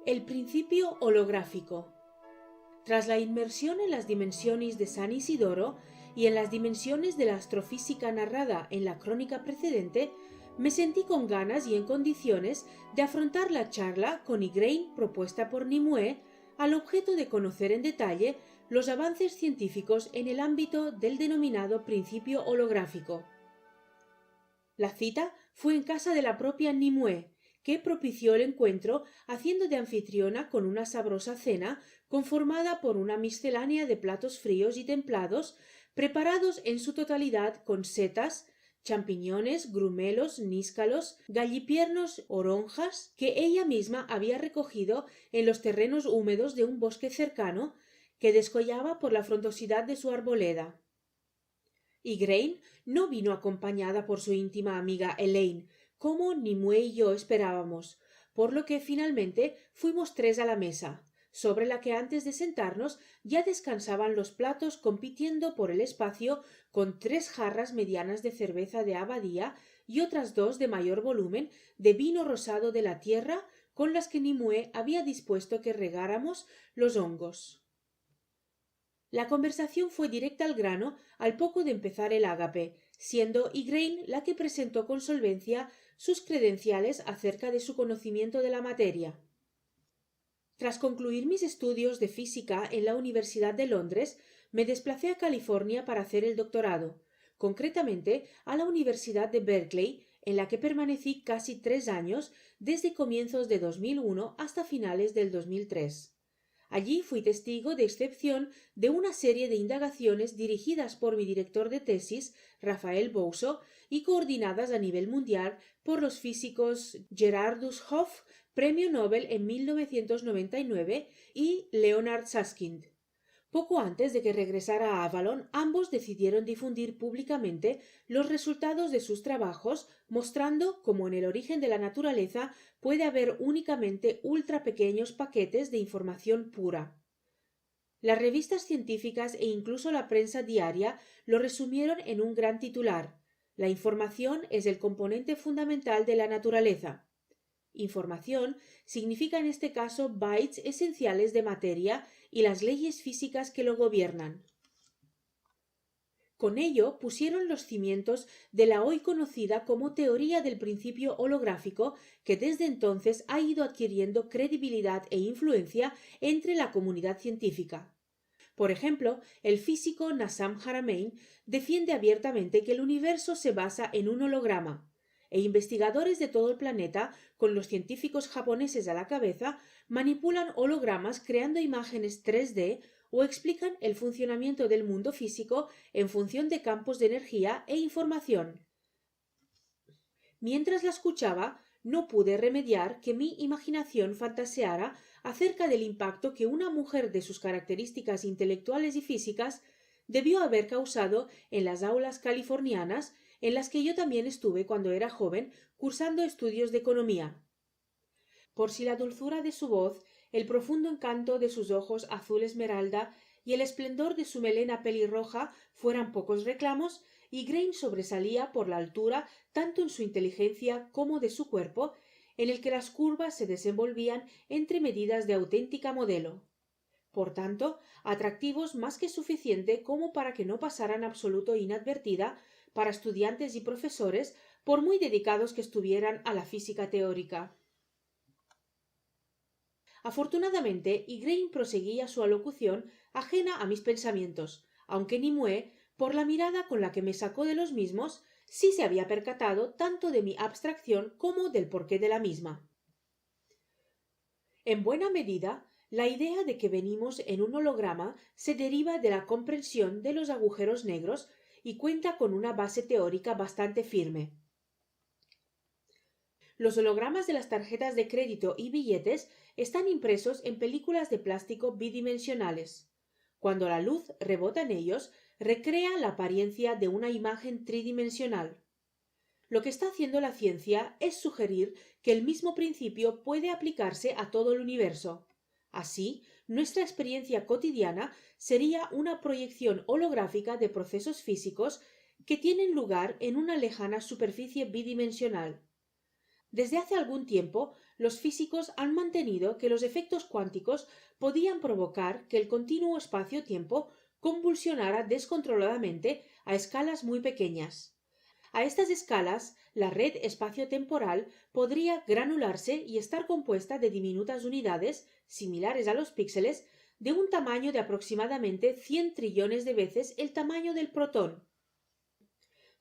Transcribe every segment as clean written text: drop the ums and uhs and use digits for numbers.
El principio holográfico. Tras la inmersión en las dimensiones de San Isidoro y en las dimensiones de la astrofísica narrada en la crónica precedente, me sentí con ganas y en condiciones de afrontar la charla con Igraine propuesta por Nimue al objeto de conocer en detalle los avances científicos en el ámbito del denominado principio holográfico. La cita fue en casa de la propia Nimue, que propició el encuentro haciendo de anfitriona con una sabrosa cena conformada por una miscelánea de platos fríos y templados preparados en su totalidad con setas, champiñones, grumelos, níscalos, gallipiernos, oronjas, que ella misma había recogido en los terrenos húmedos de un bosque cercano que descollaba por la frondosidad de su arboleda. Igraine no vino acompañada por su íntima amiga Elaine, como Nimue y yo esperábamos, por lo que finalmente fuimos tres a la mesa, sobre la que antes de sentarnos ya descansaban los platos compitiendo por el espacio con 3 jarras medianas de cerveza de abadía y otras 2 de mayor volumen de vino rosado de la tierra con las que Nimue había dispuesto que regáramos los hongos. La conversación fue directa al grano al poco de empezar el ágape, siendo Igraine la que presentó con solvencia sus credenciales acerca de su conocimiento de la materia. Tras concluir mis estudios de física en la Universidad de Londres, me desplacé a California para hacer el doctorado, concretamente a la Universidad de Berkeley, en la que permanecí casi 3 años, desde comienzos de 2001 hasta finales del 2003. Allí fui testigo de excepción de una serie de indagaciones dirigidas por mi director de tesis, Rafael Bouso, y coordinadas a nivel mundial por los físicos Gerardus Hopf, premio Nobel en 1999, y Leonard Susskind. Poco antes de que regresara a Avalon, ambos decidieron difundir públicamente los resultados de sus trabajos, mostrando cómo en el origen de la naturaleza puede haber únicamente ultra pequeños paquetes de información pura. Las revistas científicas e incluso la prensa diaria lo resumieron en un gran titular: la información es el componente fundamental de la naturaleza. Información significa en este caso bytes esenciales de materia y las leyes físicas que lo gobiernan. Con ello pusieron los cimientos de la hoy conocida como teoría del principio holográfico, que desde entonces ha ido adquiriendo credibilidad e influencia entre la comunidad científica. Por ejemplo, el físico Nassam Haramein defiende abiertamente que el universo se basa en un holograma, e investigadores de todo el planeta, con los científicos japoneses a la cabeza, manipulan hologramas creando imágenes 3D o explican el funcionamiento del mundo físico en función de campos de energía e información. Mientras la escuchaba, no pude remediar que mi imaginación fantaseara acerca del impacto que una mujer de sus características intelectuales y físicas debió haber causado en las aulas californianas en las que yo también estuve cuando era joven cursando estudios de economía. Por si la dulzura de su voz, el profundo encanto de sus ojos azul esmeralda y el esplendor de su melena pelirroja fueran pocos reclamos, Igraine sobresalía por la altura tanto en su inteligencia como de su cuerpo, en el que las curvas se desenvolvían entre medidas de auténtica modelo. Por tanto, atractivos más que suficiente como para que no pasara en absoluto inadvertida para estudiantes y profesores, por muy dedicados que estuvieran a la física teórica. Afortunadamente, Igraine proseguía su alocución ajena a mis pensamientos, aunque Nimue, por la mirada con la que me sacó de los mismos, sí se había percatado tanto de mi abstracción como del porqué de la misma. En buena medida, la idea de que venimos en un holograma se deriva de la comprensión de los agujeros negros y cuenta con una base teórica bastante firme. Los hologramas de las tarjetas de crédito y billetes están impresos en películas de plástico bidimensionales. Cuando la luz rebota en ellos, recrea la apariencia de una imagen tridimensional. Lo que está haciendo la ciencia es sugerir que el mismo principio puede aplicarse a todo el universo. Así, nuestra experiencia cotidiana sería una proyección holográfica de procesos físicos que tienen lugar en una lejana superficie bidimensional. Desde hace algún tiempo, los físicos han mantenido que los efectos cuánticos podían provocar que el continuo espacio-tiempo convulsionara descontroladamente a escalas muy pequeñas. A estas escalas, la red espaciotemporal podría granularse y estar compuesta de diminutas unidades, similares a los píxeles, de un tamaño de aproximadamente 100 trillones de veces el tamaño del protón.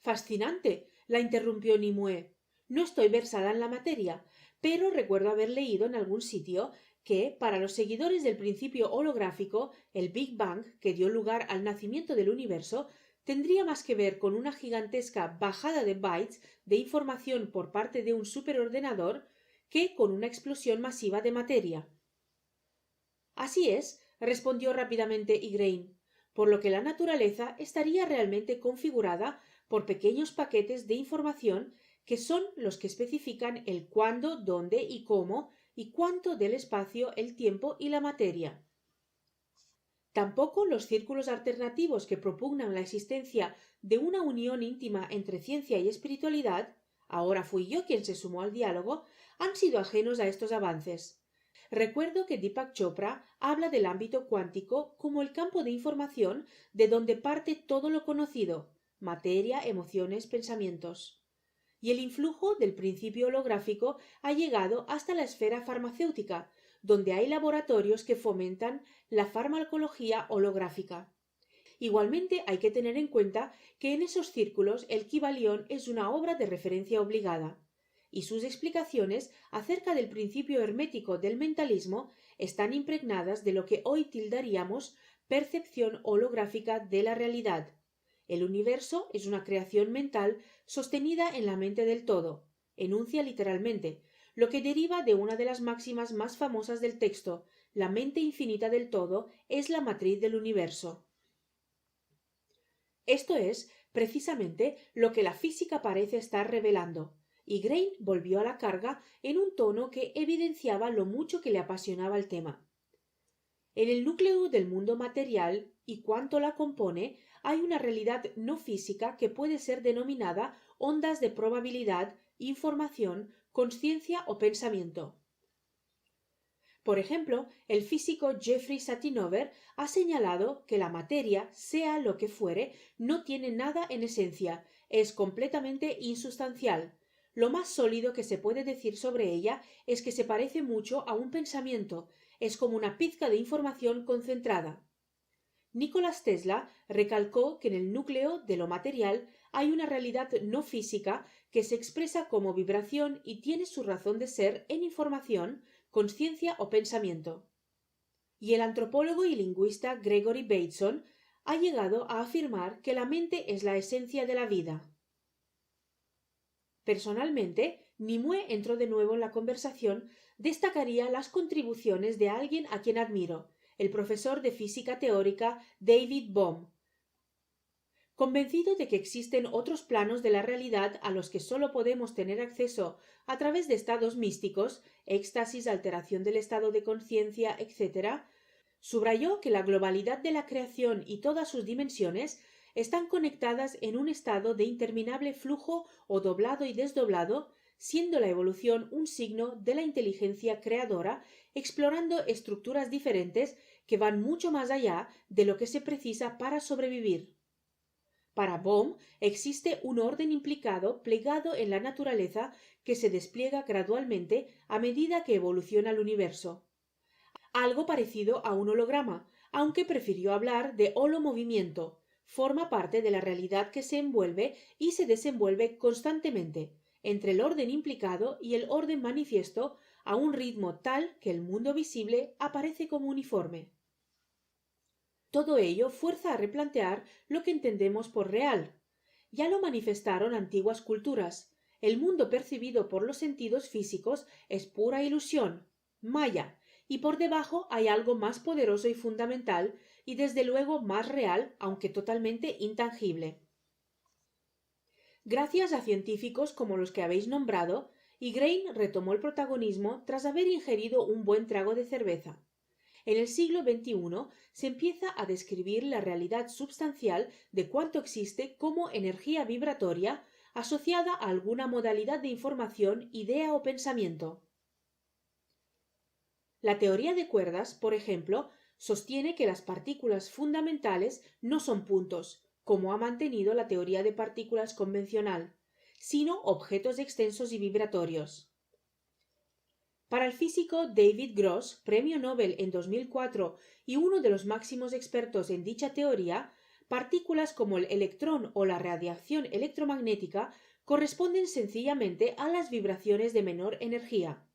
Fascinante, la interrumpió Nimue. No estoy versada en la materia, pero recuerdo haber leído en algún sitio que, para los seguidores del principio holográfico, el Big Bang, que dio lugar al nacimiento del universo, tendría más que ver con una gigantesca bajada de bytes de información por parte de un superordenador que con una explosión masiva de materia. Así es, respondió rápidamente Igraine, por lo que la naturaleza estaría realmente configurada por pequeños paquetes de información que son los que especifican el cuándo, dónde y cómo y cuánto del espacio, el tiempo y la materia. Tampoco los círculos alternativos que propugnan la existencia de una unión íntima entre ciencia y espiritualidad, ahora fui yo quien se sumó al diálogo, han sido ajenos a estos avances. Recuerdo que Deepak Chopra habla del ámbito cuántico como el campo de información de donde parte todo lo conocido, materia, emociones, pensamientos. Y el influjo del principio holográfico ha llegado hasta la esfera farmacéutica, donde hay laboratorios que fomentan la farmacología holográfica. Igualmente hay que tener en cuenta que en esos círculos el Kybalión es una obra de referencia obligada, y sus explicaciones acerca del principio hermético del mentalismo están impregnadas de lo que hoy tildaríamos percepción holográfica de la realidad. El universo es una creación mental sostenida en la mente del todo, enuncia literalmente, lo que deriva de una de las máximas más famosas del texto: la mente infinita del todo es la matriz del universo. Esto es precisamente lo que la física parece estar revelando, y Grain volvió a la carga en un tono que evidenciaba lo mucho que le apasionaba el tema. En el núcleo del mundo material y cuanto la compone hay una realidad no física que puede ser denominada ondas de probabilidad, información, conciencia o pensamiento. Por ejemplo, el físico Jeffrey Satinover ha señalado que la materia, sea lo que fuere, no tiene nada en esencia, es completamente insustancial. Lo más sólido que se puede decir sobre ella es que se parece mucho a un pensamiento, es como una pizca de información concentrada. Nikola Tesla recalcó que en el núcleo de lo material hay una realidad no física que se expresa como vibración y tiene su razón de ser en información, conciencia o pensamiento. Y el antropólogo y lingüista Gregory Bateson ha llegado a afirmar que la mente es la esencia de la vida. Personalmente, Nimue entró de nuevo en la conversación, destacaría las contribuciones de alguien a quien admiro, el profesor de física teórica David Bohm. Convencido de que existen otros planos de la realidad a los que sólo podemos tener acceso a través de estados místicos, éxtasis, alteración del estado de conciencia, etc., subrayó que la globalidad de la creación y todas sus dimensiones están conectadas en un estado de interminable flujo o doblado y desdoblado, siendo la evolución un signo de la inteligencia creadora, explorando estructuras diferentes que van mucho más allá de lo que se precisa para sobrevivir. Para Bohm existe un orden implicado plegado en la naturaleza que se despliega gradualmente a medida que evoluciona el universo. Algo parecido a un holograma, aunque prefirió hablar de holomovimiento. Forma parte de la realidad que se envuelve y se desenvuelve constantemente entre el orden implicado y el orden manifiesto a un ritmo tal que el mundo visible aparece como uniforme. Todo ello fuerza a replantear lo que entendemos por real. Ya lo manifestaron antiguas culturas. El mundo percibido por los sentidos físicos es pura ilusión, maya, y por debajo hay algo más poderoso y fundamental, y desde luego más real, aunque totalmente intangible. Gracias a científicos como los que habéis nombrado, Igraine retomó el protagonismo tras haber ingerido un buen trago de cerveza. En el siglo XXI se empieza a describir la realidad substancial de cuánto existe como energía vibratoria asociada a alguna modalidad de información, idea o pensamiento. La teoría de cuerdas, por ejemplo, sostiene que las partículas fundamentales no son puntos, como ha mantenido la teoría de partículas convencional, sino objetos extensos y vibratorios. Para el físico David Gross, premio Nobel en 2004 y uno de los máximos expertos en dicha teoría, partículas como el electrón o la radiación electromagnética corresponden sencillamente a las vibraciones de menor energía.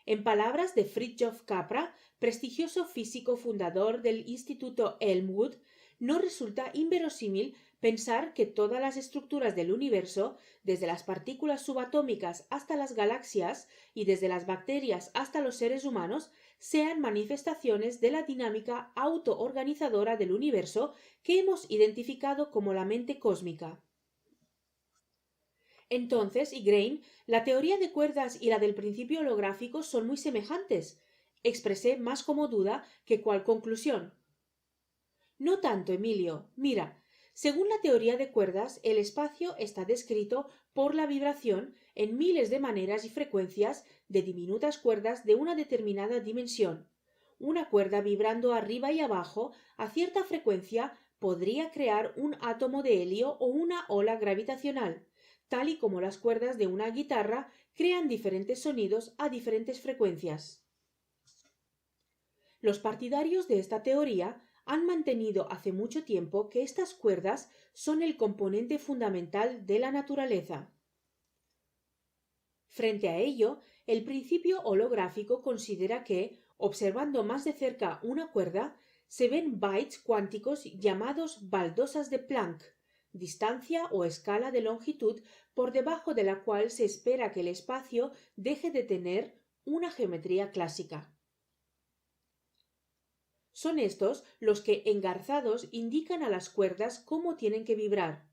En palabras de Fritjof Capra, prestigioso físico fundador del Instituto Elmwood, no resulta inverosímil pensar que todas las estructuras del universo, desde las partículas subatómicas hasta las galaxias y desde las bacterias hasta los seres humanos, sean manifestaciones de la dinámica autoorganizadora del universo que hemos identificado como la mente cósmica. Entonces, y Grain, la teoría de cuerdas y la del principio holográfico son muy semejantes. Expresé más como duda que cual conclusión. No tanto, Emilio. Mira, según la teoría de cuerdas, el espacio está descrito por la vibración en miles de maneras y frecuencias de diminutas cuerdas de una determinada dimensión. Una cuerda vibrando arriba y abajo a cierta frecuencia podría crear un átomo de helio o una ola gravitacional, tal y como las cuerdas de una guitarra crean diferentes sonidos a diferentes frecuencias. Los partidarios de esta teoría han mantenido hace mucho tiempo que estas cuerdas son el componente fundamental de la naturaleza. Frente a ello, el principio holográfico considera que, observando más de cerca una cuerda, se ven bytes cuánticos llamados baldosas de Planck, distancia o escala de longitud por debajo de la cual se espera que el espacio deje de tener una geometría clásica. Son estos los que, engarzados, indican a las cuerdas cómo tienen que vibrar.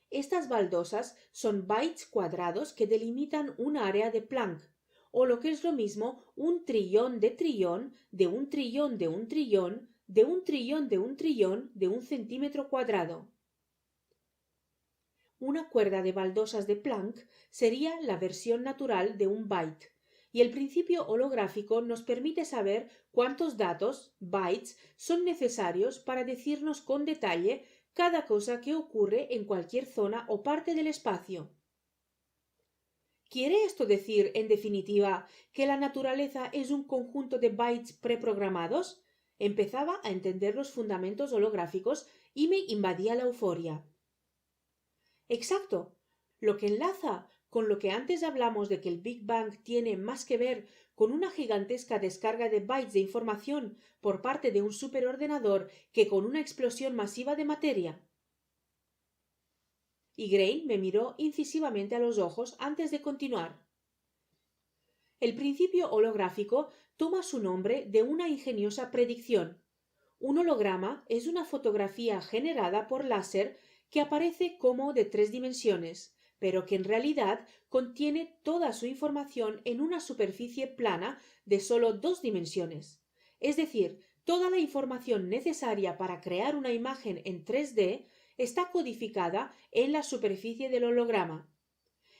Estas baldosas son bytes cuadrados que delimitan un área de Planck, o lo que es lo mismo, un trillón de trillón de un trillón de un trillón de un trillón de un trillón de un centímetro cuadrado. Una cuerda de baldosas de Planck sería la versión natural de un byte, y el principio holográfico nos permite saber cuántos datos, bytes, son necesarios para decirnos con detalle cada cosa que ocurre en cualquier zona o parte del espacio. ¿Quiere esto decir, en definitiva, que la naturaleza es un conjunto de bytes preprogramados? Empezaba a entender los fundamentos holográficos y me invadía la euforia. Exacto. Lo que enlaza con lo que antes hablamos de que el Big Bang tiene más que ver con una gigantesca descarga de bytes de información por parte de un superordenador que con una explosión masiva de materia. Y Grain me miró incisivamente a los ojos antes de continuar. El principio holográfico toma su nombre de una ingeniosa predicción. Un holograma es una fotografía generada por láser que aparece como de 3 dimensiones, pero que en realidad contiene toda su información en una superficie plana de solo 2 dimensiones. Es decir, toda la información necesaria para crear una imagen en 3D está codificada en la superficie del holograma.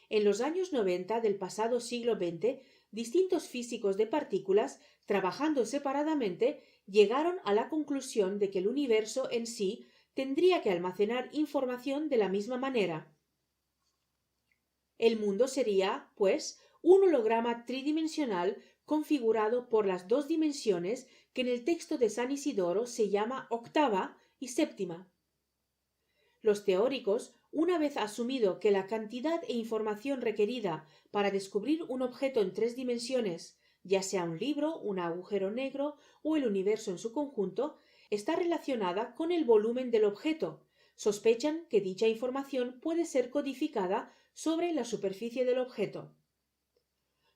En los años 90 del pasado siglo XX, distintos físicos de partículas, trabajando separadamente, llegaron a la conclusión de que el universo en sí tendría que almacenar información de la misma manera. El mundo sería, pues, un holograma tridimensional configurado por las 2 dimensiones que en el texto de San Isidoro se llama octava y séptima. Los teóricos, una vez asumido que la cantidad e información requerida para descubrir un objeto en 3 dimensiones, ya sea un libro, un agujero negro o el universo en su conjunto, está relacionada con el volumen del objeto, sospechan que dicha información puede ser codificada sobre la superficie del objeto.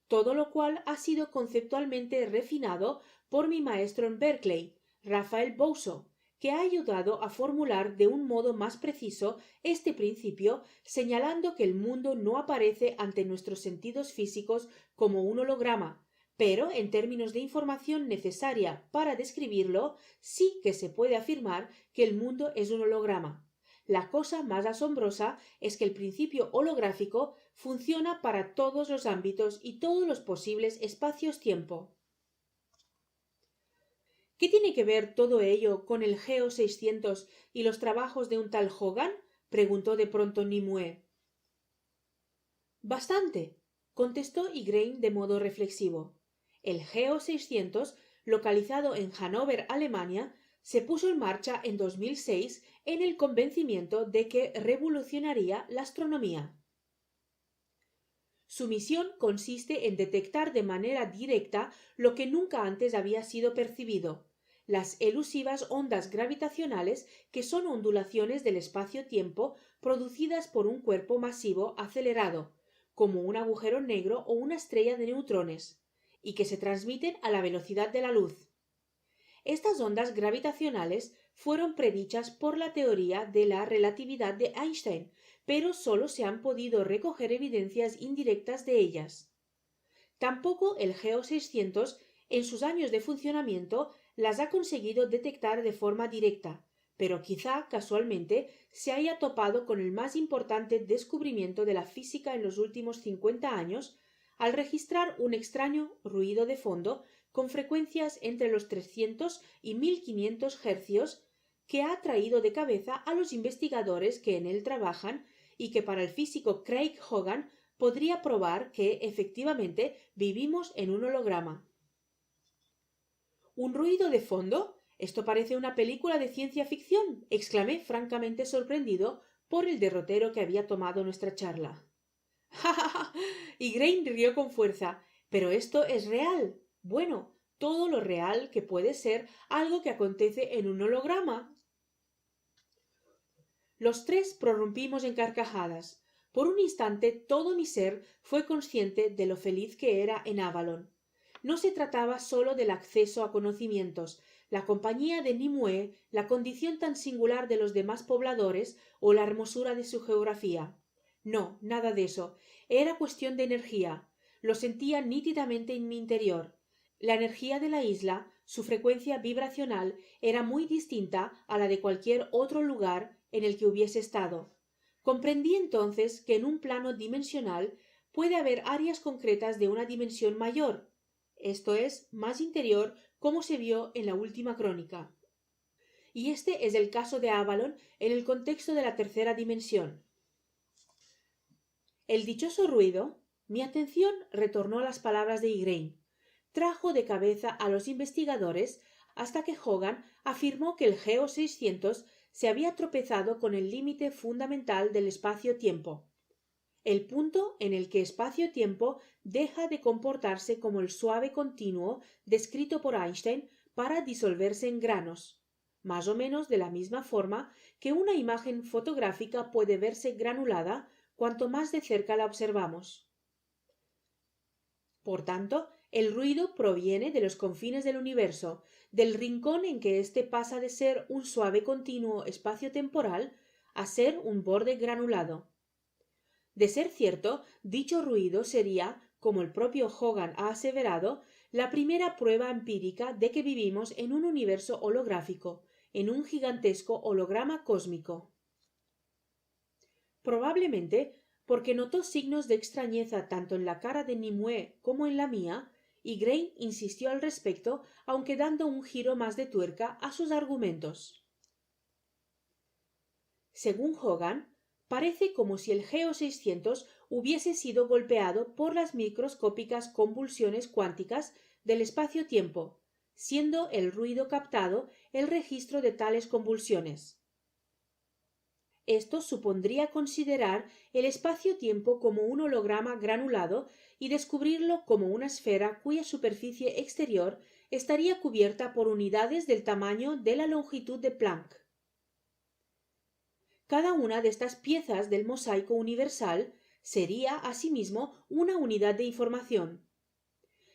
Todo lo cual ha sido conceptualmente refinado por mi maestro en Berkeley, Raphael Bousso, que ha ayudado a formular de un modo más preciso este principio, señalando que el mundo no aparece ante nuestros sentidos físicos como un holograma, pero en términos de información necesaria para describirlo, sí que se puede afirmar que el mundo es un holograma. La cosa más asombrosa es que el principio holográfico funciona para todos los ámbitos y todos los posibles espacios-tiempo. ¿Qué tiene que ver todo ello con el Geo 600 y los trabajos de un tal Hogan? Preguntó de pronto Nimue. Bastante, contestó Igraine de modo reflexivo. El Geo 600, localizado en Hannover, Alemania, se puso en marcha en 2006 en el convencimiento de que revolucionaría la astronomía. Su misión consiste en detectar de manera directa lo que nunca antes había sido percibido, las elusivas ondas gravitacionales, que son ondulaciones del espacio-tiempo producidas por un cuerpo masivo acelerado, como un agujero negro o una estrella de neutrones, y que se transmiten a la velocidad de la luz. Estas ondas gravitacionales fueron predichas por la teoría de la relatividad de Einstein, pero solo se han podido recoger evidencias indirectas de ellas. Tampoco el Geo 600, en sus años de funcionamiento, las ha conseguido detectar de forma directa, pero quizá casualmente se haya topado con el más importante descubrimiento de la física en los últimos 50 años al registrar un extraño ruido de fondo con frecuencias entre los 300 y 1500 hercios que ha traído de cabeza a los investigadores que en él trabajan y que para el físico Craig Hogan podría probar que efectivamente vivimos en un holograma. ¿Un ruido de fondo? Esto parece una película de ciencia ficción, exclamé francamente sorprendido por el derrotero que había tomado nuestra charla. ¡Ja, ja, ja! Y Grain rió con fuerza. Pero esto es real. Bueno, todo lo real que puede ser algo que acontece en un holograma. Los tres prorrumpimos en carcajadas. Por un instante todo mi ser fue consciente de lo feliz que era en Avalon. No se trataba sólo del acceso a conocimientos, la compañía de Nimue, la condición tan singular de los demás pobladores o la hermosura de su geografía. No, nada de eso. Era cuestión de energía. Lo sentía nítidamente en mi interior. La energía de la isla, su frecuencia vibracional, era muy distinta a la de cualquier otro lugar en el que hubiese estado. Comprendí entonces que en un plano dimensional puede haber áreas concretas de una dimensión mayor, esto es, más interior, como se vio en la última crónica. Y este es el caso de Avalon en el contexto de la tercera dimensión. El dichoso ruido, mi atención retornó a las palabras de Igraine, trajo de cabeza a los investigadores hasta que Hogan afirmó que el Geo 600 se había tropezado con el límite fundamental del espacio-tiempo, el punto en el que espacio-tiempo deja de comportarse como el suave continuo descrito por Einstein para disolverse en granos, más o menos de la misma forma que una imagen fotográfica puede verse granulada cuanto más de cerca la observamos. Por tanto, el ruido proviene de los confines del universo, del rincón en que éste pasa de ser un suave continuo espacio-temporal a ser un borde granulado. De ser cierto, dicho ruido sería, como el propio Hogan ha aseverado, la primera prueba empírica de que vivimos en un universo holográfico, en un gigantesco holograma cósmico. Probablemente porque notó signos de extrañeza tanto en la cara de Nimue como en la mía, y Grain insistió al respecto, aunque dando un giro más de tuerca a sus argumentos. Según Hogan, parece como si el Geo 600 hubiese sido golpeado por las microscópicas convulsiones cuánticas del espacio-tiempo, siendo el ruido captado el registro de tales convulsiones. Esto supondría considerar el espacio-tiempo como un holograma granulado y descubrirlo como una esfera cuya superficie exterior estaría cubierta por unidades del tamaño de la longitud de Planck. Cada una de estas piezas del mosaico universal sería, asimismo, una unidad de información.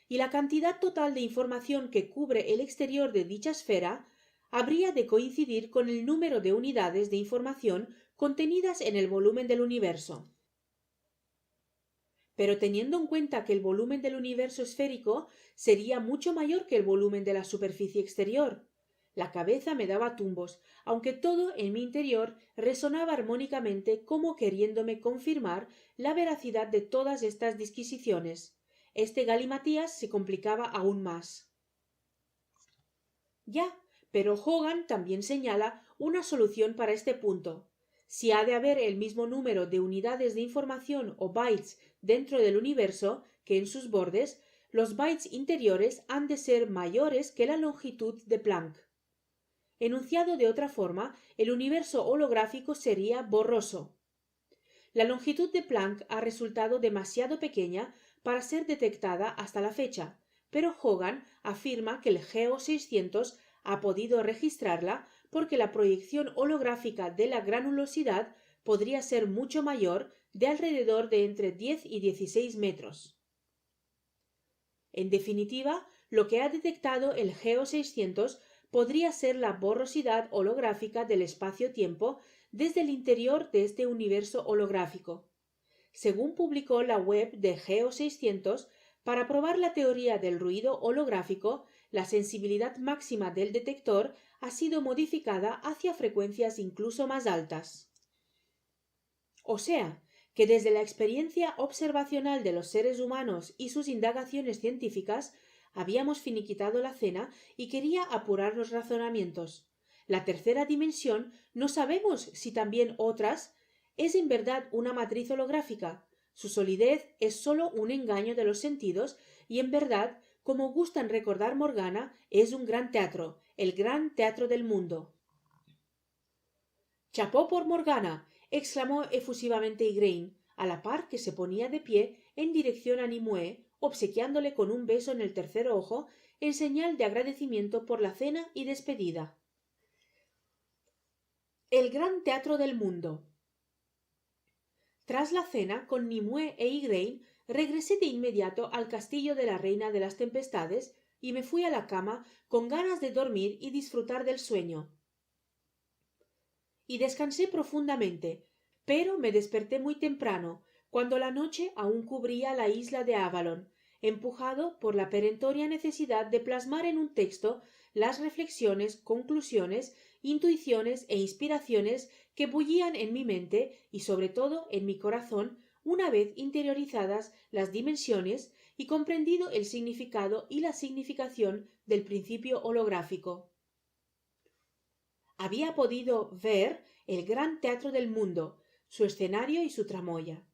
Y la cantidad total de información que cubre el exterior de dicha esfera habría de coincidir con el número de unidades de información contenidas en el volumen del universo. Pero teniendo en cuenta que el volumen del universo esférico sería mucho mayor que el volumen de la superficie exterior, la cabeza me daba tumbos, aunque todo en mi interior resonaba armónicamente como queriéndome confirmar la veracidad de todas estas disquisiciones. Este galimatías se complicaba aún más. Ya, pero Hogan también señala una solución para este punto. Si ha de haber el mismo número de unidades de información o bytes dentro del universo que en sus bordes, los bytes interiores han de ser mayores que la longitud de Planck. Enunciado de otra forma, el universo holográfico sería borroso. La longitud de Planck ha resultado demasiado pequeña para ser detectada hasta la fecha, pero Hogan afirma que el GEO 600 ha podido registrarla porque la proyección holográfica de la granulosidad podría ser mucho mayor, de alrededor de entre 10 y 16 metros. En definitiva, lo que ha detectado el GEO 600 podría ser la borrosidad holográfica del espacio-tiempo desde el interior de este universo holográfico. Según publicó la web de GEO 600, para probar la teoría del ruido holográfico, la sensibilidad máxima del detector ha sido modificada hacia frecuencias incluso más altas. O sea, que desde la experiencia observacional de los seres humanos y sus indagaciones científicas, habíamos finiquitado la cena y quería apurar los razonamientos. La tercera dimensión no sabemos si también otras es en verdad una matriz holográfica. Su solidez es sólo un engaño de los sentidos y en verdad, como gustan recordar Morgana, es un gran teatro, el gran teatro del mundo. —¡Chapó por Morgana! —exclamó efusivamente Igraine, a la par que se ponía de pie en dirección a Nimue, obsequiándole con un beso en el tercer ojo en señal de agradecimiento por la cena y despedida. El gran teatro del mundo. Tras la cena con Nimue e Igraine, regresé de inmediato al castillo de la reina de las tempestades y me fui a la cama con ganas de dormir y disfrutar del sueño. Y descansé profundamente, pero me desperté muy temprano, cuando la noche aún cubría la isla de Avalon, empujado por la perentoria necesidad de plasmar en un texto las reflexiones, conclusiones, intuiciones e inspiraciones que bullían en mi mente y sobre todo en mi corazón una vez interiorizadas las dimensiones y comprendido el significado y la significación del principio holográfico. Había podido ver el gran teatro del mundo, su escenario y su tramoya,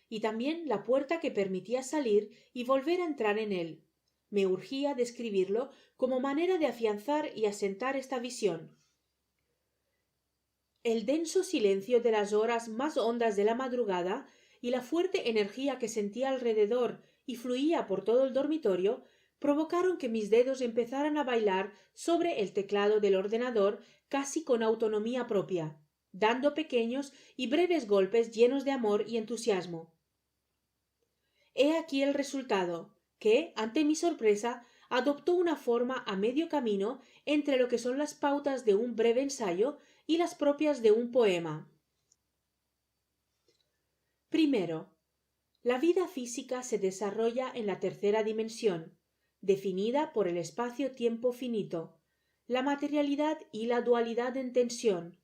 y también la puerta que permitía salir y volver a entrar en él. Me urgía describirlo como manera de afianzar y asentar esta visión. El denso silencio de las horas más hondas de la madrugada y la fuerte energía que sentía alrededor y fluía por todo el dormitorio provocaron que mis dedos empezaran a bailar sobre el teclado del ordenador casi con autonomía propia, dando pequeños y breves golpes llenos de amor y entusiasmo. He aquí el resultado, que, ante mi sorpresa, adoptó una forma a medio camino entre lo que son las pautas de un breve ensayo y las propias de un poema. Primero, la vida física se desarrolla en la tercera dimensión, definida por el espacio-tiempo finito, la materialidad y la dualidad en tensión.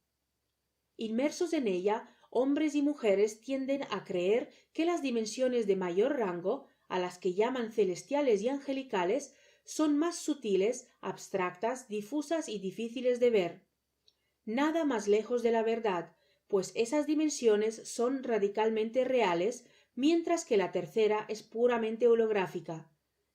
Inmersos en ella, hombres y mujeres tienden a creer que las dimensiones de mayor rango, a las que llaman celestiales y angelicales, son más sutiles, abstractas, difusas y difíciles de ver. Nada más lejos de la verdad, pues esas dimensiones son radicalmente reales, mientras que la tercera es puramente holográfica.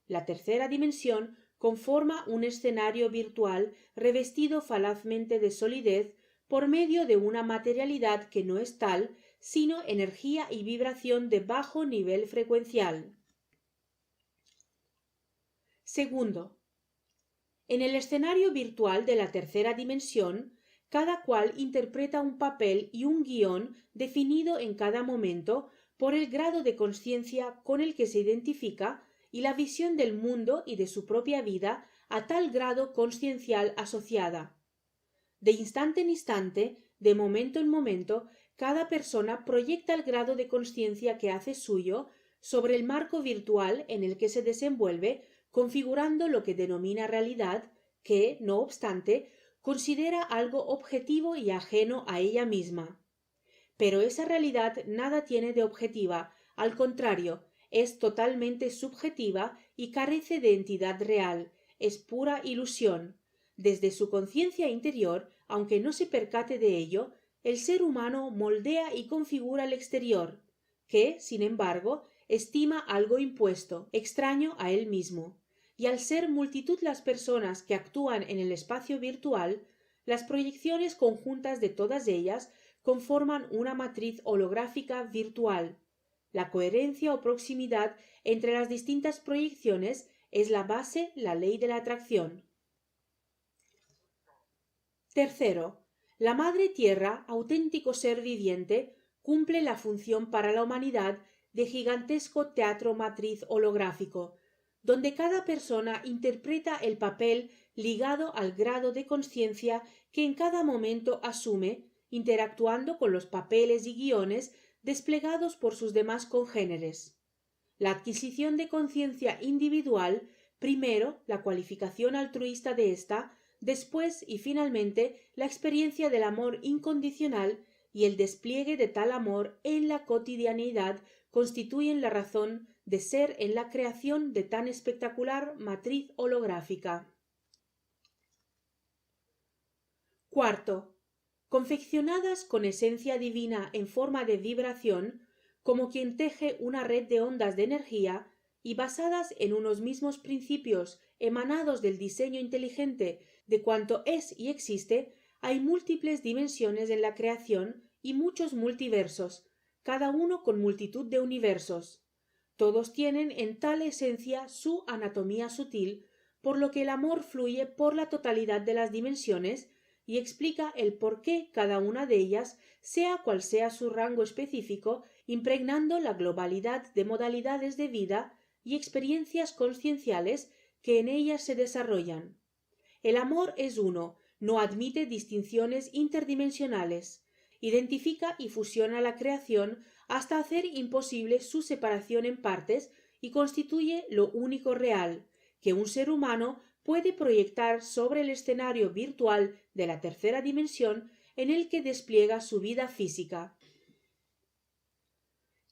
La tercera dimensión conforma un escenario virtual revestido falazmente de solidez por medio de una materialidad que no es tal, sino energía y vibración de bajo nivel frecuencial. Segundo, en el escenario virtual de la tercera dimensión, cada cual interpreta un papel y un guión definido en cada momento por el grado de conciencia con el que se identifica y la visión del mundo y de su propia vida a tal grado consciencial asociada. De instante en instante, de momento en momento, cada persona proyecta el grado de conciencia que hace suyo sobre el marco virtual en el que se desenvuelve, configurando lo que denomina realidad, que, no obstante, considera algo objetivo y ajeno a ella misma. Pero esa realidad nada tiene de objetiva, al contrario, es totalmente subjetiva y carece de entidad real, es pura ilusión. Desde su conciencia interior, aunque no se percate de ello, el ser humano moldea y configura el exterior, que, sin embargo, estima algo impuesto, extraño a él mismo. Y al ser multitud las personas que actúan en el espacio virtual, las proyecciones conjuntas de todas ellas conforman una matriz holográfica virtual. La coherencia o proximidad entre las distintas proyecciones es la base, la ley de la atracción. Tercero, la Madre Tierra, auténtico ser viviente, cumple la función para la humanidad de gigantesco teatro matriz holográfico, donde cada persona interpreta el papel ligado al grado de conciencia que en cada momento asume, interactuando con los papeles y guiones desplegados por sus demás congéneres. La adquisición de conciencia individual, primero la cualificación altruista de ésta, después y finalmente la experiencia del amor incondicional y el despliegue de tal amor en la cotidianidad constituyen la razón de ser en la creación de tan espectacular matriz holográfica. Cuarto, confeccionadas con esencia divina en forma de vibración, como quien teje una red de ondas de energía, y basadas en unos mismos principios emanados del diseño inteligente de cuanto es y existe, hay múltiples dimensiones en la creación y muchos multiversos, cada uno con multitud de universos. Todos tienen en tal esencia su anatomía sutil, por lo que el amor fluye por la totalidad de las dimensiones y explica el por qué cada una de ellas, sea cual sea su rango específico, impregnando la globalidad de modalidades de vida y experiencias conscienciales que en ellas se desarrollan. El amor es uno, no admite distinciones interdimensionales, identifica y fusiona la creación hasta hacer imposible su separación en partes y constituye lo único real, que un ser humano puede proyectar sobre el escenario virtual de la tercera dimensión en el que despliega su vida física.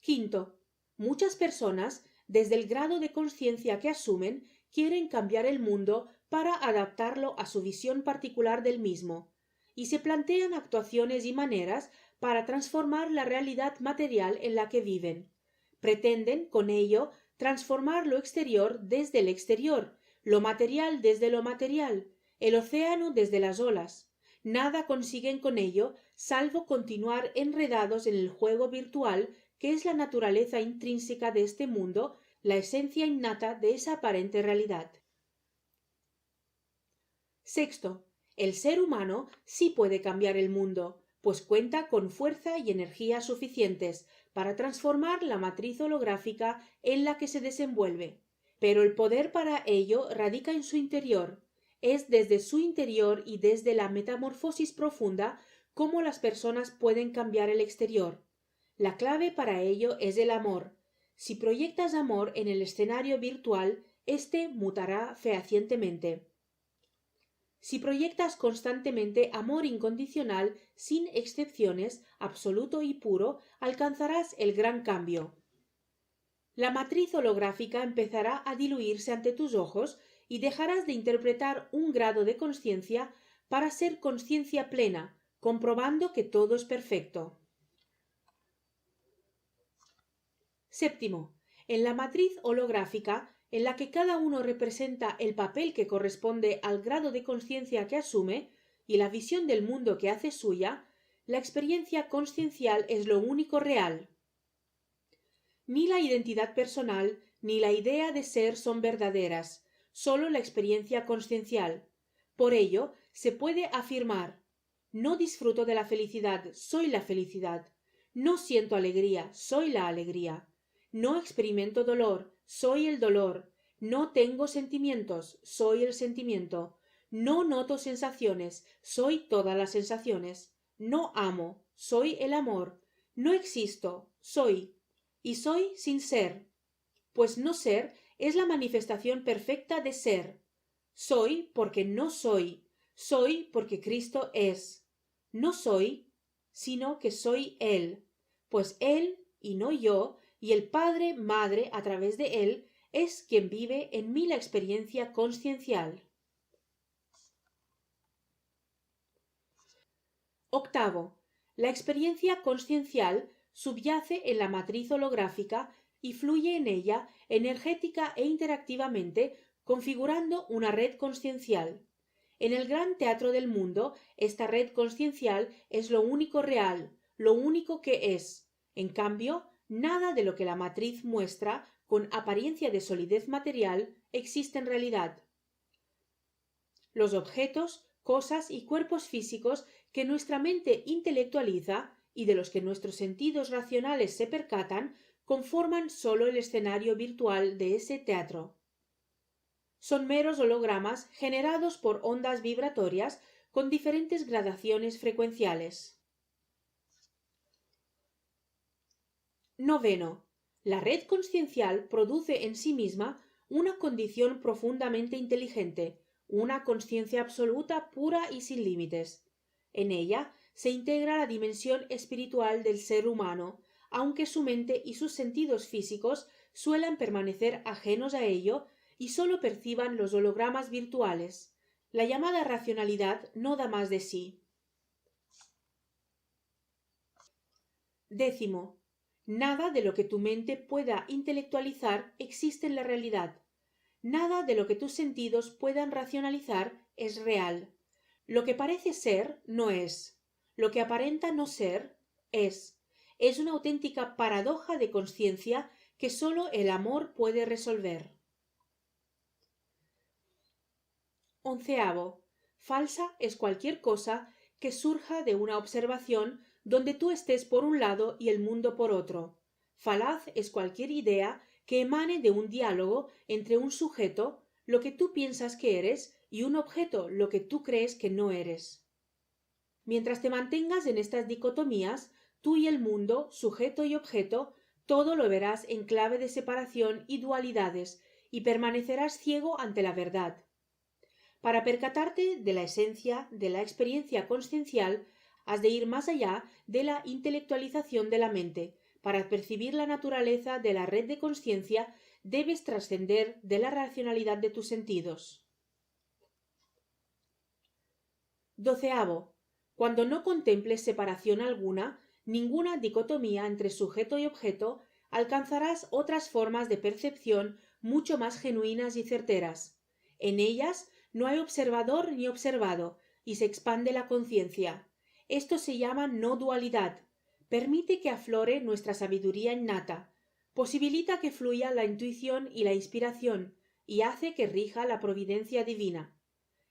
Quinto, muchas personas, desde el grado de conciencia que asumen, quieren cambiar el mundo para adaptarlo a su visión particular del mismo, y se plantean actuaciones y maneras para transformar la realidad material en la que viven. Pretenden, con ello, transformar lo exterior desde el exterior, lo material desde lo material, el océano desde las olas. Nada consiguen con ello, salvo continuar enredados en el juego virtual que es la naturaleza intrínseca de este mundo, la esencia innata de esa aparente realidad. Sexto, el ser humano sí puede cambiar el mundo, pues cuenta con fuerza y energía suficientes para transformar la matriz holográfica en la que se desenvuelve. Pero el poder para ello radica en su interior. Es desde su interior y desde la metamorfosis profunda cómo las personas pueden cambiar el exterior. La clave para ello es el amor. Si proyectas amor en el escenario virtual, éste mutará fehacientemente. Si proyectas constantemente amor incondicional, sin excepciones, absoluto y puro, alcanzarás el gran cambio. La matriz holográfica empezará a diluirse ante tus ojos y dejarás de interpretar un grado de conciencia para ser conciencia plena, comprobando que todo es perfecto. Séptimo, en la matriz holográfica, en la que cada uno representa el papel que corresponde al grado de conciencia que asume y la visión del mundo que hace suya, la experiencia consciencial es lo único real. Ni la identidad personal ni la idea de ser son verdaderas, sólo la experiencia consciencial. Por ello, se puede afirmar: no disfruto de la felicidad, soy la felicidad. No siento alegría, soy la alegría. No experimento dolor, soy el dolor. No tengo sentimientos, soy el sentimiento. No noto sensaciones, soy todas las sensaciones. No amo, soy el amor. No existo, soy. Y soy sin ser, pues no ser es la manifestación perfecta de ser. Soy porque no soy, soy porque Cristo es. No soy, sino que soy Él, pues Él y no yo, y el Padre, Madre, a través de Él, es quien vive en mí la experiencia consciencial. Octavo, la experiencia consciencial subyace en la matriz holográfica y fluye en ella energética e interactivamente, configurando una red consciencial. En el gran teatro del mundo, esta red consciencial es lo único real, lo único que es. En cambio, nada de lo que la matriz muestra con apariencia de solidez material existe en realidad. Los objetos, cosas y cuerpos físicos que nuestra mente intelectualiza y de los que nuestros sentidos racionales se percatan conforman sólo el escenario virtual de ese teatro. Son meros hologramas generados por ondas vibratorias con diferentes gradaciones frecuenciales. Noveno. La red consciencial produce en sí misma una condición profundamente inteligente, una conciencia absoluta pura y sin límites. En ella se integra la dimensión espiritual del ser humano, aunque su mente y sus sentidos físicos suelan permanecer ajenos a ello y sólo perciban los hologramas virtuales. La llamada racionalidad no da más de sí. Décimo. Nada de lo que tu mente pueda intelectualizar existe en la realidad. Nada de lo que tus sentidos puedan racionalizar es real. Lo que parece ser no es. Lo que aparenta no ser es. Es una auténtica paradoja de conciencia que sólo el amor puede resolver. Onceavo. Falsa es cualquier cosa que surja de una observación donde tú estés por un lado y el mundo por otro. Falaz es cualquier idea que emane de un diálogo entre un sujeto, lo que tú piensas que eres, y un objeto, lo que tú crees que no eres. Mientras te mantengas en estas dicotomías, tú y el mundo, sujeto y objeto, todo lo verás en clave de separación y dualidades, y permanecerás ciego ante la verdad. Para percatarte de la esencia de la experiencia consciencial, has de ir más allá de la intelectualización de la mente. Para percibir la naturaleza de la red de conciencia, debes trascender de la racionalidad de tus sentidos. Doceavo. Cuando no contemples separación alguna, ninguna dicotomía entre sujeto y objeto, alcanzarás otras formas de percepción mucho más genuinas y certeras. En ellas no hay observador ni observado, y se expande la conciencia. Esto se llama no dualidad. Permite que aflore nuestra sabiduría innata, posibilita que fluya la intuición y la inspiración, y hace que rija la providencia divina.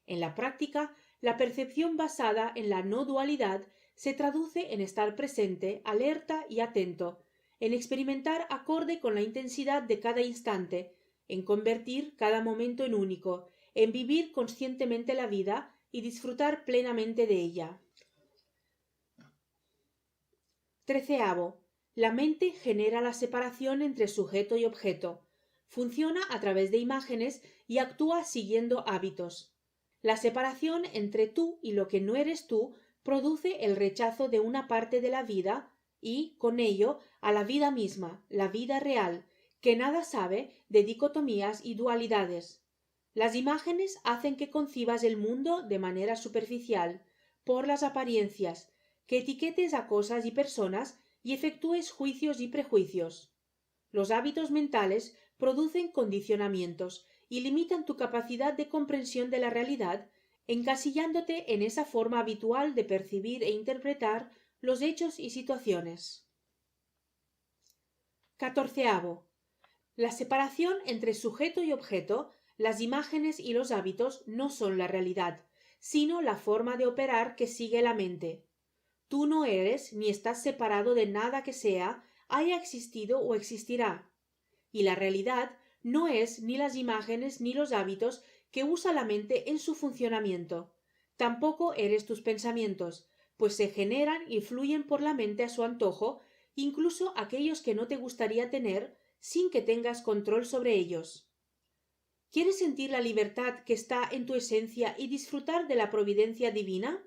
En la práctica, la percepción basada en la no dualidad se traduce en estar presente, alerta y atento, en experimentar acorde con la intensidad de cada instante, en convertir cada momento en único, en vivir conscientemente la vida y disfrutar plenamente de ella. Treceavo. La mente genera la separación entre sujeto y objeto. Funciona a través de imágenes y actúa siguiendo hábitos. La separación entre tú y lo que no eres tú produce el rechazo de una parte de la vida y, con ello, a la vida misma, la vida real, que nada sabe de dicotomías y dualidades. Las imágenes hacen que concibas el mundo de manera superficial, por las apariencias, que etiquetes a cosas y personas y efectúes juicios y prejuicios. Los hábitos mentales producen condicionamientos y limitan tu capacidad de comprensión de la realidad, encasillándote en esa forma habitual de percibir e interpretar los hechos y situaciones. Catorceavo. La separación entre sujeto y objeto, las imágenes y los hábitos no son la realidad, sino la forma de operar que sigue la mente. Tú no eres ni estás separado de nada que sea, haya existido o existirá. Y la realidad no es ni las imágenes ni los hábitos que usa la mente en su funcionamiento. Tampoco eres tus pensamientos, pues se generan y fluyen por la mente a su antojo, incluso aquellos que no te gustaría tener, sin que tengas control sobre ellos. ¿Quieres sentir la libertad que está en tu esencia y disfrutar de la providencia divina?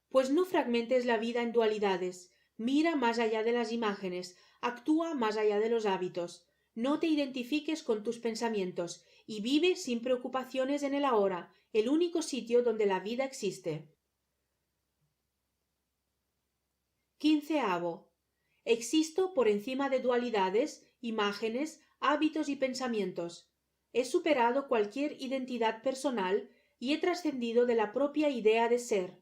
Pues no fragmentes la vida en dualidades, mira más allá de las imágenes, actúa más allá de los hábitos, no te identifiques con tus pensamientos y vive sin preocupaciones en el ahora, el único sitio donde la vida existe. 15. Existo por encima de dualidades, imágenes, hábitos y pensamientos. He superado cualquier identidad personal y he trascendido de la propia idea de ser.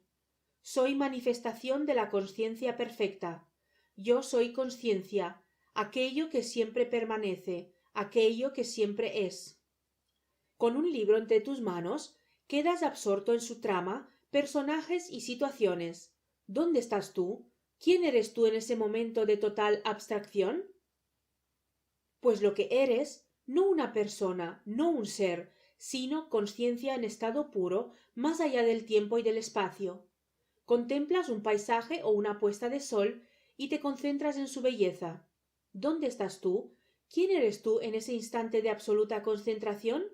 Soy manifestación de la consciencia perfecta. Yo soy consciencia, aquello que siempre permanece, aquello que siempre es. Con un libro entre tus manos, quedas absorto en su trama, personajes y situaciones. ¿Dónde estás tú? ¿Quién eres tú en ese momento de total abstracción? Pues lo que eres, no una persona, no un ser, sino conciencia en estado puro, más allá del tiempo y del espacio. Contemplas un paisaje o una puesta de sol y te concentras en su belleza. ¿Dónde estás tú? ¿Quién eres tú en ese instante de absoluta concentración?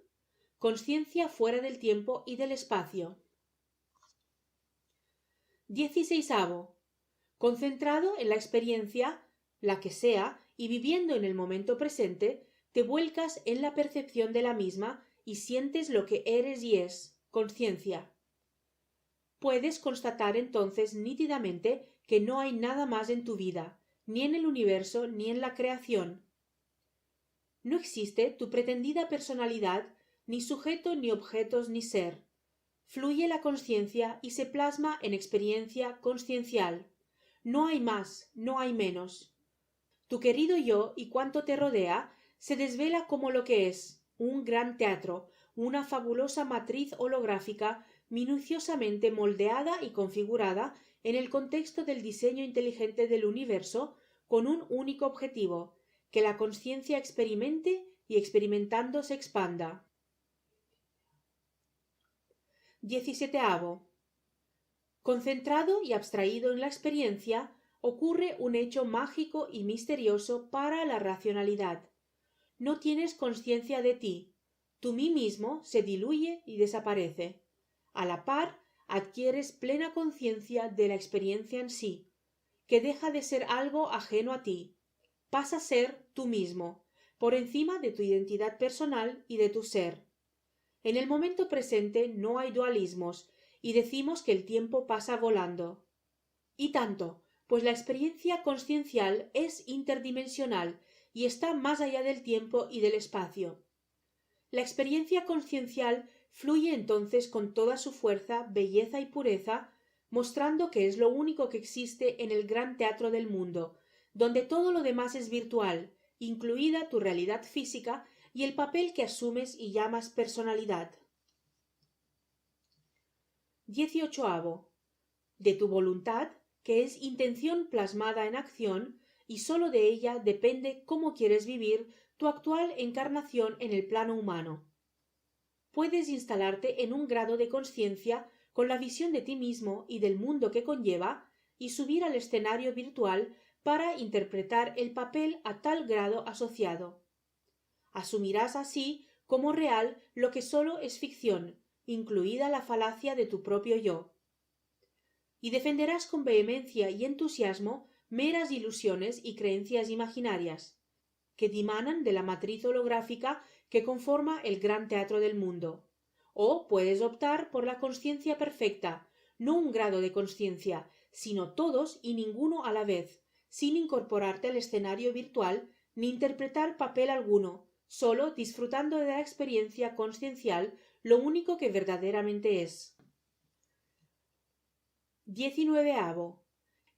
Conciencia fuera del tiempo y del espacio. 16. Concentrado en la experiencia, la que sea, y viviendo en el momento presente, te vuelcas en la percepción de la misma y sientes lo que eres y es, conciencia. Puedes constatar entonces nítidamente que no hay nada más en tu vida, ni en el universo ni en la creación. No existe tu pretendida personalidad, ni sujeto ni objetos ni ser. Fluye la conciencia y se plasma en experiencia consciencial. No hay más, no hay menos. Tu querido yo y cuanto te rodea se desvela como lo que es, un gran teatro, una fabulosa matriz holográfica minuciosamente moldeada y configurada en el contexto del diseño inteligente del universo con un único objetivo, que la conciencia experimente y experimentando se expanda. 17. Concentrado y abstraído en la experiencia, ocurre un hecho mágico y misterioso para la racionalidad. No tienes conciencia de ti. Tu mí mismo se diluye y desaparece. A la par, adquieres plena conciencia de la experiencia en sí, que deja de ser algo ajeno a ti. Pasa a ser tú mismo, por encima de tu identidad personal y de tu ser. En el momento presente no hay dualismos, y decimos que el tiempo pasa volando. Y tanto, pues la experiencia consciencial es interdimensional y está más allá del tiempo y del espacio. La experiencia consciencial fluye entonces con toda su fuerza, belleza y pureza, mostrando que es lo único que existe en el gran teatro del mundo, donde todo lo demás es virtual, incluida tu realidad física y el papel que asumes y llamas personalidad. 18. De tu voluntad, que es intención plasmada en acción, y sólo de ella depende cómo quieres vivir tu actual encarnación en el plano humano. Puedes instalarte en un grado de conciencia con la visión de ti mismo y del mundo que conlleva, y subir al escenario virtual para interpretar el papel a tal grado asociado. Asumirás así como real lo que sólo es ficción, incluida la falacia de tu propio yo. Y defenderás con vehemencia y entusiasmo meras ilusiones y creencias imaginarias, que dimanan de la matriz holográfica que conforma el gran teatro del mundo. O puedes optar por la consciencia perfecta, no un grado de consciencia, sino todos y ninguno a la vez, sin incorporarte al escenario virtual ni interpretar papel alguno, sólo disfrutando de la experiencia consciencial, lo único que verdaderamente es. 19.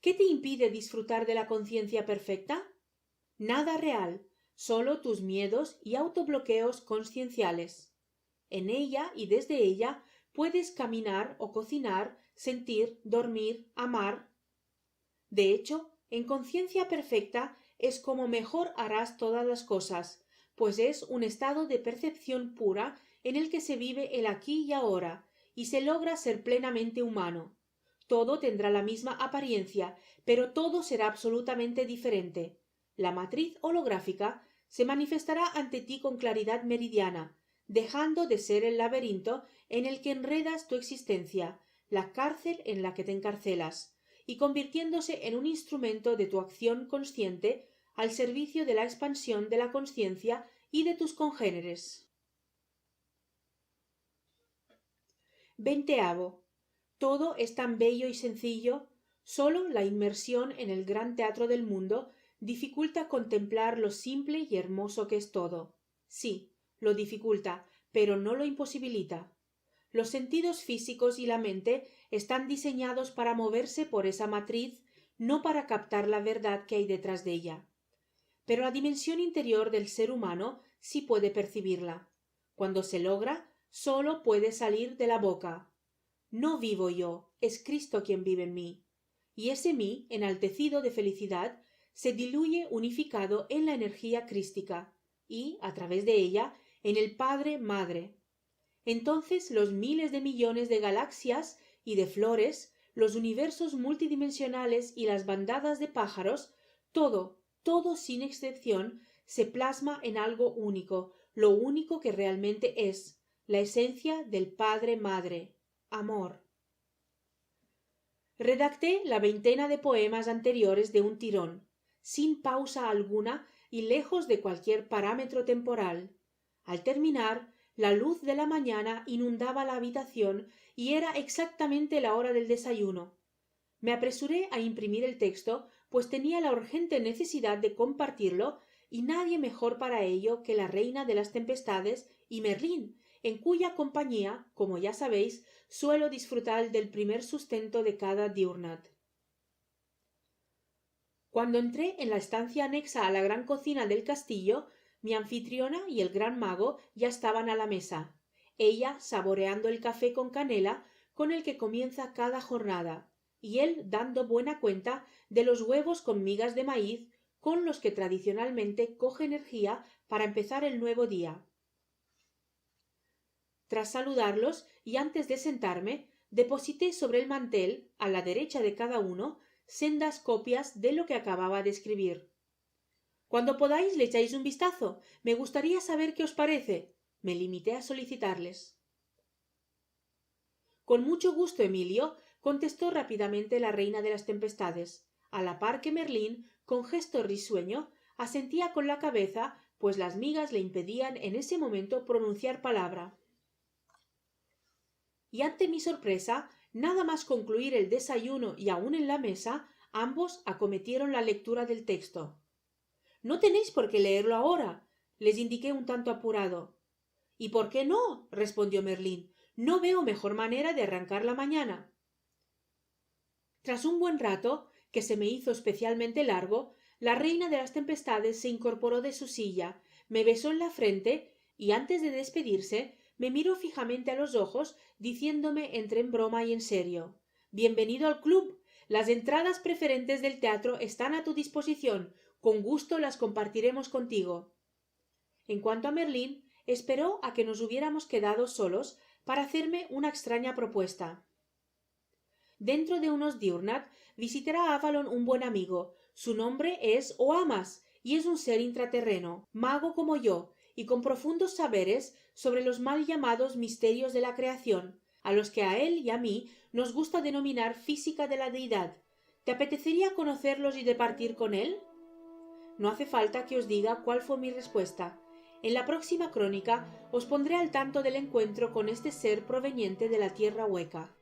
¿Qué te impide disfrutar de la conciencia perfecta? Nada real, sólo tus miedos y autobloqueos conscienciales. En ella y desde ella puedes caminar o cocinar, sentir, dormir, amar. De hecho, en conciencia perfecta es como mejor harás todas las cosas, pues es un estado de percepción pura en el que se vive el aquí y ahora, y se logra ser plenamente humano. Todo tendrá la misma apariencia, pero todo será absolutamente diferente. La matriz holográfica se manifestará ante ti con claridad meridiana, dejando de ser el laberinto en el que enredas tu existencia, la cárcel en la que te encarcelas, y convirtiéndose en un instrumento de tu acción consciente al servicio de la expansión de la conciencia y de tus congéneres. 20. Todo es tan bello y sencillo, Solo la inmersión en el gran teatro del mundo dificulta contemplar lo simple y hermoso que es todo. Sí, lo dificulta, pero no lo imposibilita. Los sentidos físicos y la mente están diseñados para moverse por esa matriz, no para captar la verdad que hay detrás de ella. Pero la dimensión interior del ser humano sí puede percibirla. Cuando se logra, solo puede salir de la boca. No vivo yo, es Cristo quien vive en mí. Y ese mí, enaltecido de felicidad, se diluye unificado en la energía crística y, a través de ella, en el Padre Madre. Entonces los miles de millones de galaxias y de flores, los universos multidimensionales y las bandadas de pájaros, todo sin excepción, se plasma en algo único, lo único que realmente es, la esencia del Padre Madre, amor. Redacté la veintena de poemas anteriores de un tirón, sin pausa alguna y lejos de cualquier parámetro temporal. Al terminar, la luz de la mañana inundaba la habitación y era exactamente la hora del desayuno. Me apresuré a imprimir el texto, pues tenía la urgente necesidad de compartirlo, y nadie mejor para ello que la reina de las tempestades y Merlín, en cuya compañía, como ya sabéis, suelo disfrutar del primer sustento de cada diurnat. Cuando entré en la estancia anexa a la gran cocina del castillo, mi anfitriona y el gran mago ya estaban a la mesa, ella saboreando el café con canela con el que comienza cada jornada, y él dando buena cuenta de los huevos con migas de maíz con los que tradicionalmente coge energía para empezar el nuevo día. Tras saludarlos y antes de sentarme, deposité sobre el mantel, a la derecha de cada uno, sendas copias de lo que acababa de escribir. Cuando podáis le echáis un vistazo. Me gustaría saber qué os parece. Me limité a solicitarles. Con mucho gusto, Emilio, contestó rápidamente la reina de las tempestades, a la par que Merlín, con gesto risueño, asentía con la cabeza, pues las migas le impedían en ese momento pronunciar palabra. Y ante mi sorpresa, nada más concluir el desayuno y aún en la mesa, ambos acometieron la lectura del texto. No tenéis por qué leerlo ahora, les indiqué un tanto apurado. ¿Y por qué no? Respondió Merlín. No veo mejor manera de arrancar la mañana. Tras un buen rato, que se me hizo especialmente largo, la reina de las tempestades se incorporó de su silla, me besó en la frente y antes de despedirse me miró fijamente a los ojos, diciéndome entre en broma y en serio: «Bienvenido al club. Las entradas preferentes del teatro están a tu disposición. Con gusto las compartiremos contigo». En cuanto a Merlín, esperó a que nos hubiéramos quedado solos para hacerme una extraña propuesta. Dentro de unos diurnat visitará a Avalon un buen amigo. Su nombre es Oamas y es un ser intraterreno, mago como yo, y con profundos saberes sobre los mal llamados misterios de la creación, a los que a él y a mí nos gusta denominar física de la deidad. ¿Te apetecería conocerlos y departir con él? No hace falta que os diga cuál fue mi respuesta. En la próxima crónica os pondré al tanto del encuentro con este ser proveniente de la tierra hueca.